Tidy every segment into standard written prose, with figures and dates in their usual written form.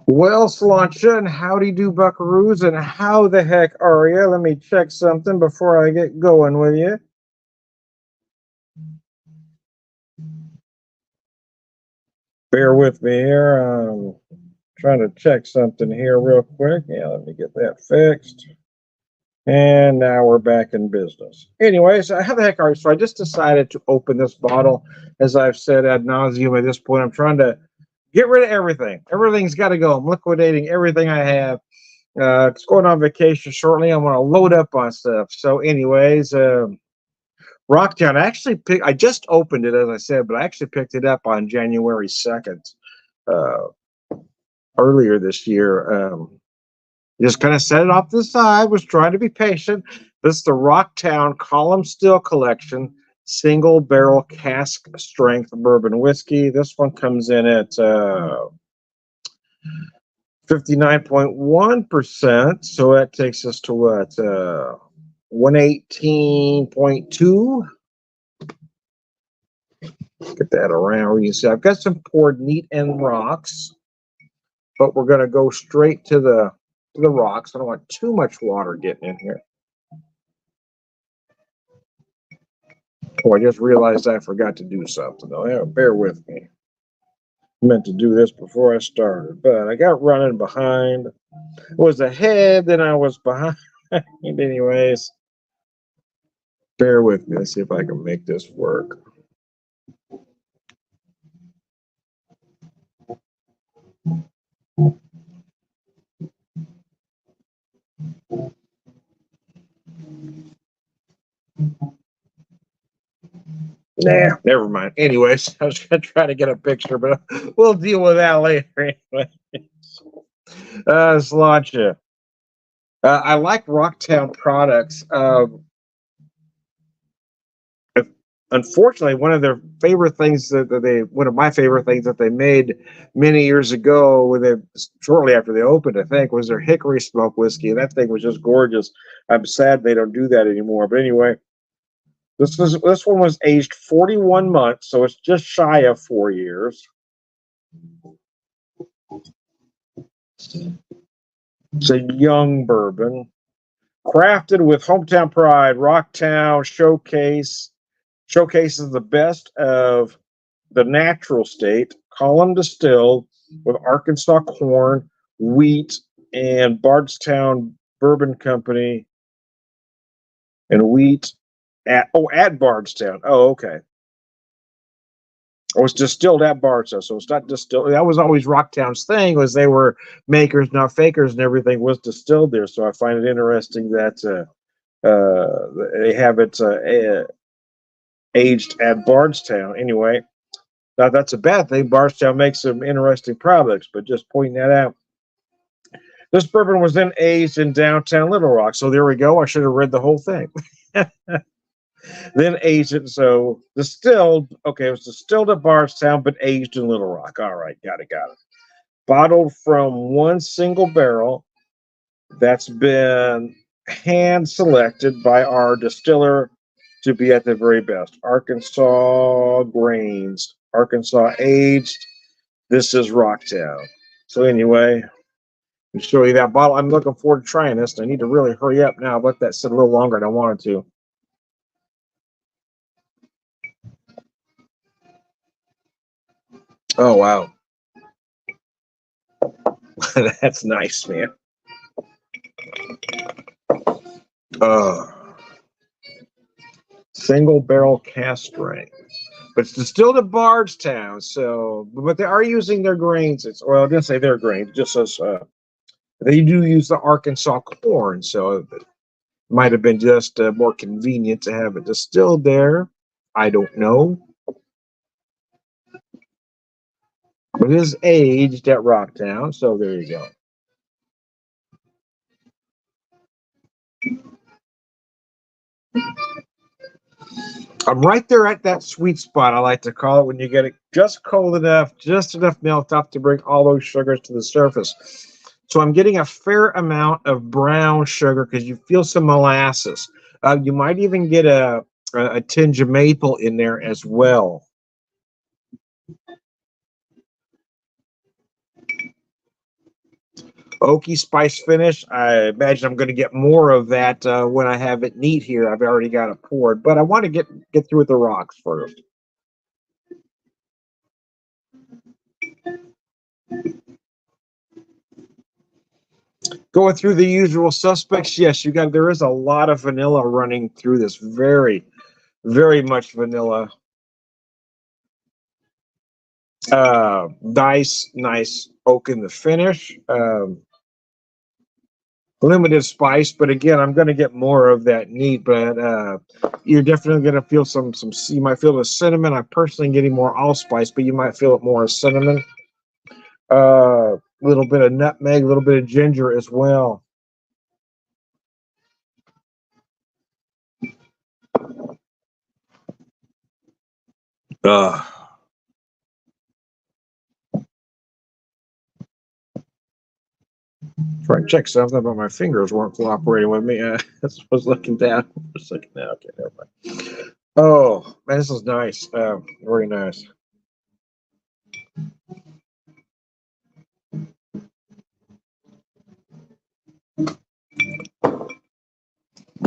Well, Sláinte, and howdy do buckaroos, and how the heck are you? Let me check something before I get going with you. Bear with me here. Trying to check something here real quick. Yeah, let me get that fixed. And now we're back in business. Anyways, how the heck are you? So I just decided to open this bottle. As I've said ad nauseum at this point, I'm trying to get rid of everything. Everything's got to go. I'm liquidating everything I have. It's going on vacation shortly. I'm going to load up on stuff. So, anyways, Rocktown. I just opened it as I said, but I actually picked it up on January 2nd, uh, earlier this year. Just kind of set it off to the side. Was trying to be patient. This is the Rocktown Column Still Collection single barrel cask strength bourbon whiskey. This one comes in at 59.1%. So that takes us to what? 118.2. Get that around. You see, I've got some poured neat and rocks, but we're going to go straight to the rocks. I don't want too much water getting in here. Oh, I just realized I forgot to do something, though. Yeah, bear with me. I meant to do this before I started, but I got running behind. I was ahead, then I was behind. Anyways, bear with me. Let's see if I can make this work. Nah, never mind. Anyways, I was going to try to get a picture, but we'll deal with that later. Anyway, Sláinte. I like Rocktown products. Unfortunately, one of my favorite things that they made many years ago, shortly after they opened, I think, was their hickory smoke whiskey. And that thing was just gorgeous. I'm sad they don't do that anymore. But anyway, this one was aged 41 months, so it's just shy of 4 years. It's a young bourbon, crafted with hometown pride. Rocktown showcases the best of the natural state, column distilled with Arkansas corn, wheat, and Bardstown Bourbon Company, and wheat at Bardstown. Oh, okay. It was distilled at Bardstown, so it's not distilled. That was always Rocktown's thing, was they were makers, not fakers, and everything was distilled there. So I find it interesting that they have it aged at Bardstown. Anyway, not that's a bad thing. Bardstown makes some interesting products, but just pointing that out. This bourbon was then aged in downtown Little Rock. So there we go. I should have read the whole thing. Then aged it. So distilled. Okay, it was distilled at Bardstown, but aged in Little Rock. All right, got it. Bottled from one single barrel that's been hand selected by our distiller to be at the very best. Arkansas grains, Arkansas aged. This is Rocktown. So anyway, I'll show you that bottle. I'm looking forward to trying this. I need to really hurry up now. Let that sit a little longer than I wanted to. Oh, wow. That's nice, man. Single barrel cask strength. But it's distilled at Bardstown, so but they are using their grains. Well, I didn't say their grains, just as they do use the Arkansas corn, so it might have been just more convenient to have it distilled there. I don't know. But it is aged at Rocktown, so there you go. I'm right there at that sweet spot, I like to call it, when you get it just cold enough, just enough melt up to bring all those sugars to the surface. So I'm getting a fair amount of brown sugar because you feel some molasses. You might even get a tinge of maple in there as well. Oaky spice finish. I imagine I'm going to get more of that when I have it neat here. I've already got it poured, but I want to get through with the rocks first. Going through the usual suspects, yes, there is a lot of vanilla running through this. Very, very much vanilla. Nice oak in the finish. Limited spice, but again, I'm going to get more of that neat. But you're definitely going to feel some. You might feel the cinnamon. I'm personally getting more allspice, but you might feel it more as cinnamon. A little bit of nutmeg, a little bit of ginger as well. Uh, Try and check something, but my fingers weren't cooperating with me. I was looking down for a second now. Okay, never mind. Oh, man, this is nice. Very nice.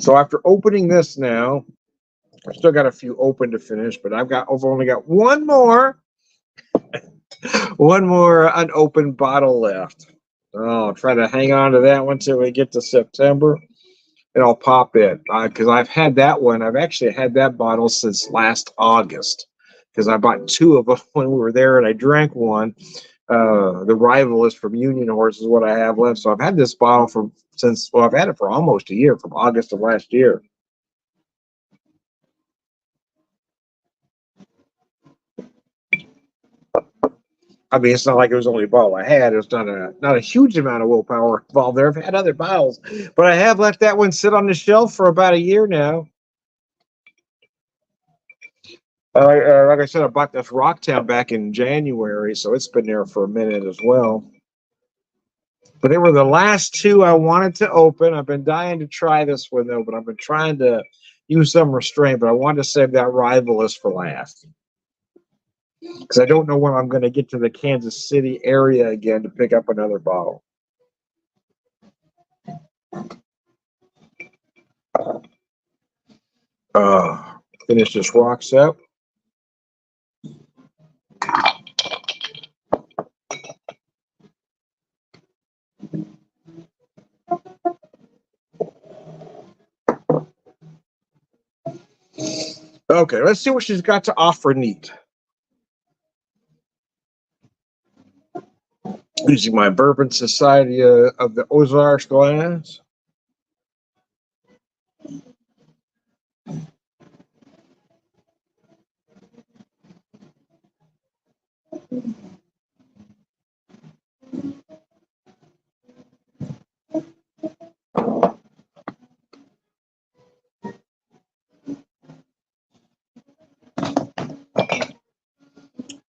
So after opening this now, I've still got a few open to finish, but I've only got one more unopened bottle left. Oh, I'll try to hang on to that one till we get to September, and I'll pop it because I've had that one. I've actually had that bottle since last August because I bought two of them when we were there, and I drank one. The Rival is from Union Horse is what I have left. So I've had this bottle I've had it for almost a year, from August of last year. I mean, it's not like it was the only bottle I had. It was not a huge amount of willpower involved there. I've had other bottles, but I have let that one sit on the shelf for about a year now. Like I said, I bought this Rocktown back in January, so it's been there for a minute as well. But they were the last two I wanted to open. I've been dying to try this one though, but I've been trying to use some restraint. But I wanted to save that Rivalist for last because I don't know when I'm going to get to the Kansas City area again to pick up another bottle. Finish this rocks up. Okay, let's see what she's got to offer neat. Using my Bourbon Society of the Ozarks glass.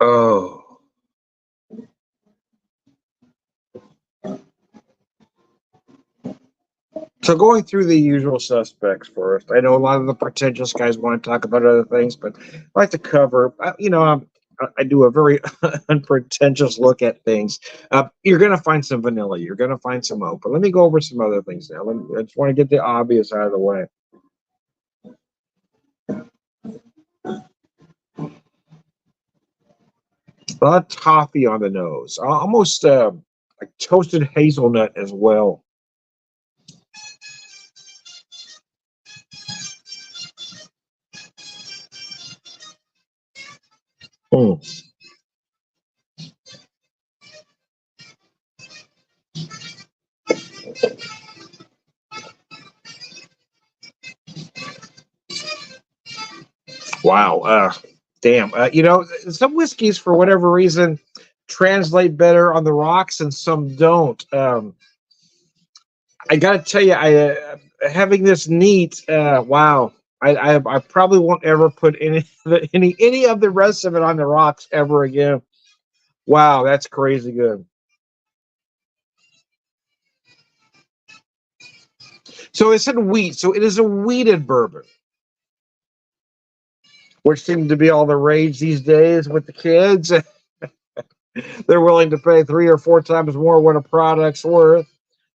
Oh. So going through the usual suspects first. I know a lot of the pretentious guys want to talk about other things, but I like to cover. I do a very unpretentious look at things. You're going to find some vanilla. You're going to find some oak. But let me go over some other things now. I just want to get the obvious out of the way. A lot of toffee on the nose, almost like toasted hazelnut as well. Mm. Wow. Damn. Some whiskeys, for whatever reason, translate better on the rocks and some don't. I got to tell you, having this neat, wow. I probably won't ever put any of the rest of it on the rocks ever again. Wow, that's crazy good. So it said wheat, so it is a wheated bourbon, which seems to be all the rage these days with the kids. They're willing to pay 3 or 4 times more what a product's worth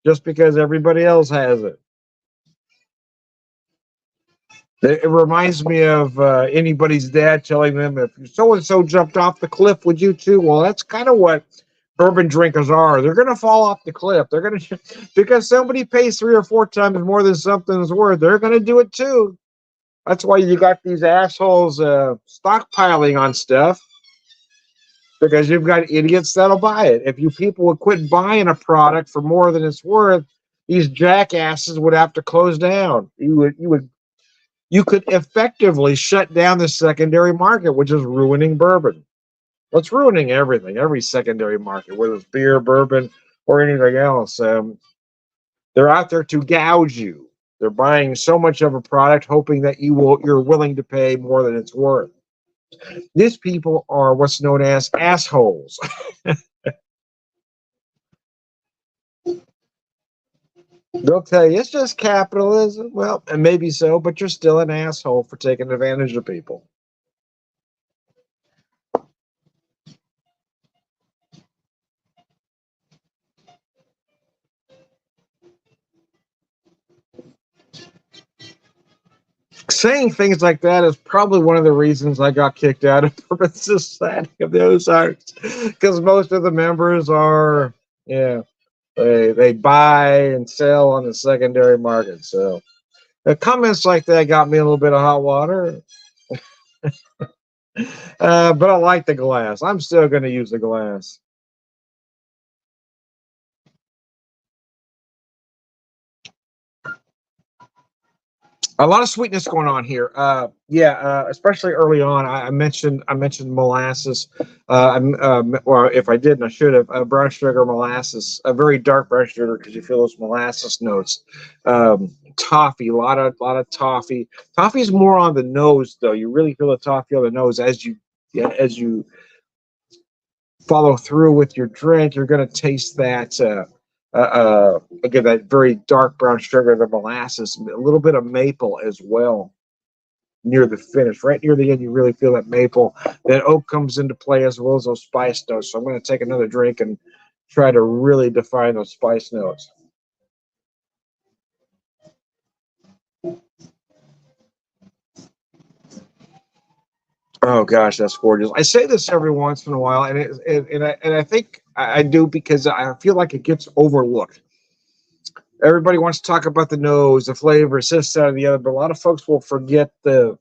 just because everybody else has it. It reminds me of anybody's dad telling them, if so and so jumped off the cliff, would you too? Well, that's kind of what bourbon drinkers are. They're going to fall off the cliff. They're going to, because somebody pays 3 or 4 times more than something's worth, they're going to do it too. That's why you got these assholes stockpiling on stuff, because you've got idiots that'll buy it. If you people would quit buying a product for more than it's worth, these jackasses would have to close down. You could effectively shut down the secondary market, which is ruining bourbon. Well, it's ruining everything, every secondary market, whether it's beer, bourbon, or anything else. They're out there to gouge you. They're buying so much of a product, hoping that you're willing to pay more than it's worth. These people are what's known as assholes. They'll tell you it's just capitalism. Well, and maybe so, but you're still an asshole for taking advantage of people. Saying things like that is probably one of the reasons I got kicked out of Bourbon Society of the Ozarks, because most of the members are, yeah, they buy and sell on the secondary market. So the comments like that got me a little bit of hot water. But I like the glass. I'm still going to use the glass. A lot of sweetness going on here. Especially early on. I mentioned molasses. Or if I didn't, I should have. Brown sugar, molasses, a very dark brown sugar, because you feel those molasses notes. Toffee, a lot of toffee. Toffee is more on the nose, though. You really feel the toffee on the nose as you follow through with your drink. You're going to taste that. Again, that very dark brown sugar, the molasses, a little bit of maple as well near the finish. Right near the end, you really feel that maple. That oak comes into play as well as those spice notes. So I'm going to take another drink and try to really define those spice notes. Oh gosh, that's gorgeous. I say this every once in a while, and I think I do because I feel like it gets overlooked. Everybody wants to talk about the nose, the flavor, this, that, or the other, but a lot of folks will forget the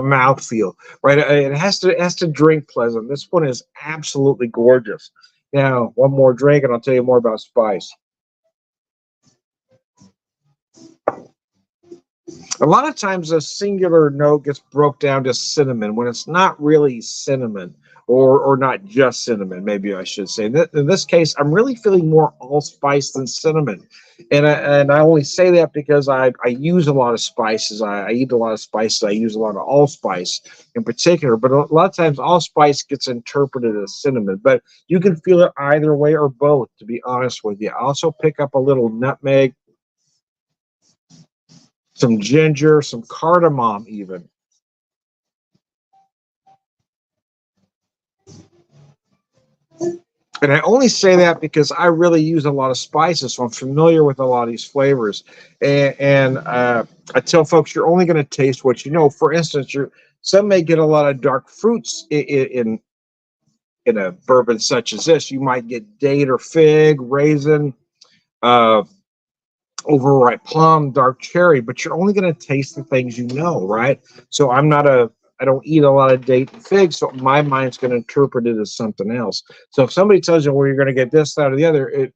mouth feel, right? It has to drink pleasant. This one is absolutely gorgeous. Now, one more drink, and I'll tell you more about spice. A lot of times, a singular note gets broke down to cinnamon when it's not really cinnamon, or not just cinnamon. Maybe I should say. In this case, I'm really feeling more allspice than cinnamon, and I only say that because I use a lot of spices. I eat a lot of spices. I use a lot of allspice in particular, but a lot of times allspice gets interpreted as cinnamon. But you can feel it either way or both. To be honest with you, I also pick up a little nutmeg, some ginger, some cardamom, even. And I only say that because I really use a lot of spices, so I'm familiar with a lot of these flavors. And I tell folks you're only going to taste what you know. For instance, some may get a lot of dark fruits in a bourbon such as this. You might get date or fig, raisin, uh, overripe plum, dark cherry, but you're only going to taste the things you know, right? So I don't eat a lot of date and fig, so my mind's going to interpret it as something else. So if somebody tells you, well, you're going to get this, that, or the other,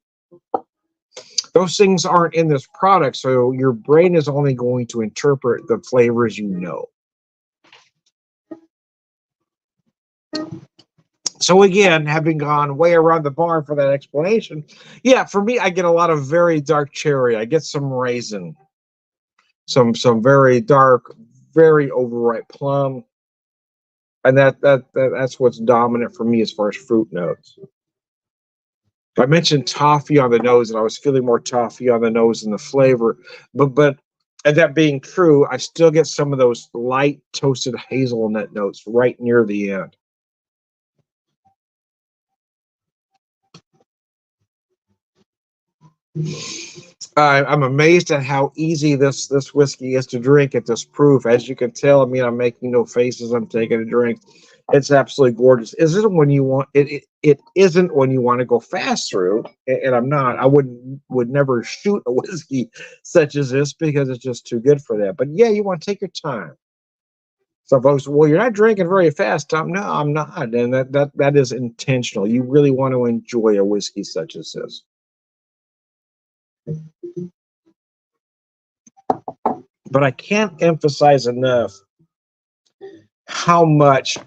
those things aren't in this product, so your brain is only going to interpret the flavors you know. So again, having gone way around the barn for that explanation, yeah, for me, I get a lot of very dark cherry. I get some raisin, some very dark, very overripe plum, and that's what's dominant for me as far as fruit notes. I mentioned toffee on the nose, and I was feeling more toffee on the nose and the flavor, but and that being true, I still get some of those light toasted hazelnut notes right near the end. I'm amazed at how easy this whiskey is to drink at this proof. As you can tell, I mean, I'm making no faces. I'm taking a drink. It's absolutely gorgeous. Isn't when you want it? It isn't when you want to go fast through. And I'm not. I would never shoot a whiskey such as this because it's just too good for that. But yeah, you want to take your time. So folks, well, you're not drinking very fast, Tom. No, I'm not, and that is intentional. You really want to enjoy a whiskey such as this. But I can't emphasize enough how much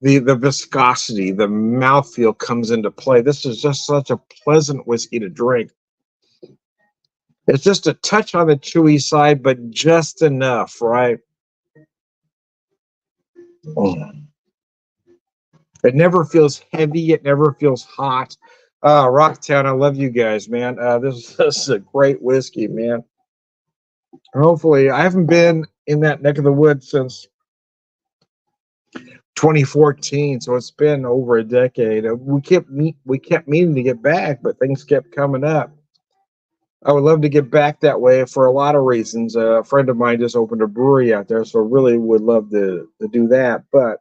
the viscosity, the mouthfeel comes into play. This is just such a pleasant whiskey to drink. It's just a touch on the chewy side, but just enough, right? Mm. It never feels heavy. It never feels hot. Rocktown, I love you guys, man. This is a great whiskey, man. Hopefully, I haven't been in that neck of the woods since 2014, so it's been over a decade. We kept meaning to get back, but things kept coming up. I would love to get back that way for a lot of reasons. A friend of mine just opened a brewery out there, so really would love to do that. But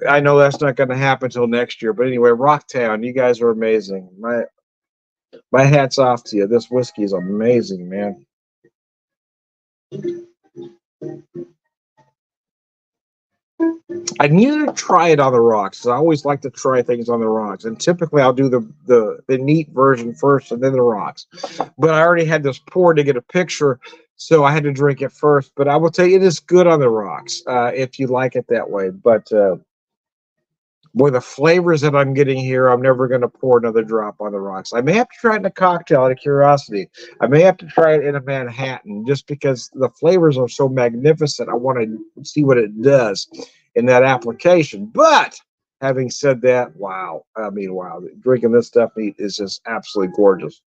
I know that's not going to happen until next year. But anyway, Rocktown, you guys are amazing. My hat's off to you. This whiskey is amazing, man. I need to try it on the rocks. I always like to try things on the rocks, and typically I'll do the neat version first and then the rocks. But I already had this poured to get a picture, so I had to drink it first. But I will tell you, it is good on the rocks if you like it that way. But boy, the flavors that I'm getting here, I'm never going to pour another drop on the rocks. I may have to try it in a cocktail out of curiosity. I may have to try it in a Manhattan just because the flavors are so magnificent. I want to see what it does in that application. But having said that, wow. I mean, wow. Drinking this stuff is just absolutely gorgeous.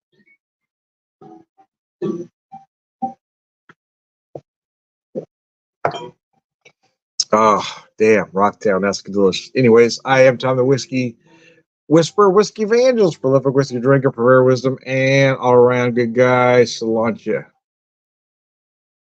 Oh, damn. Rocktown, that's delicious. Anyways, I am Tom the Whiskey Whisperer, Whiskey Evangelist, prolific whiskey drinker, prayer wisdom, and all around good guy. Cilantro.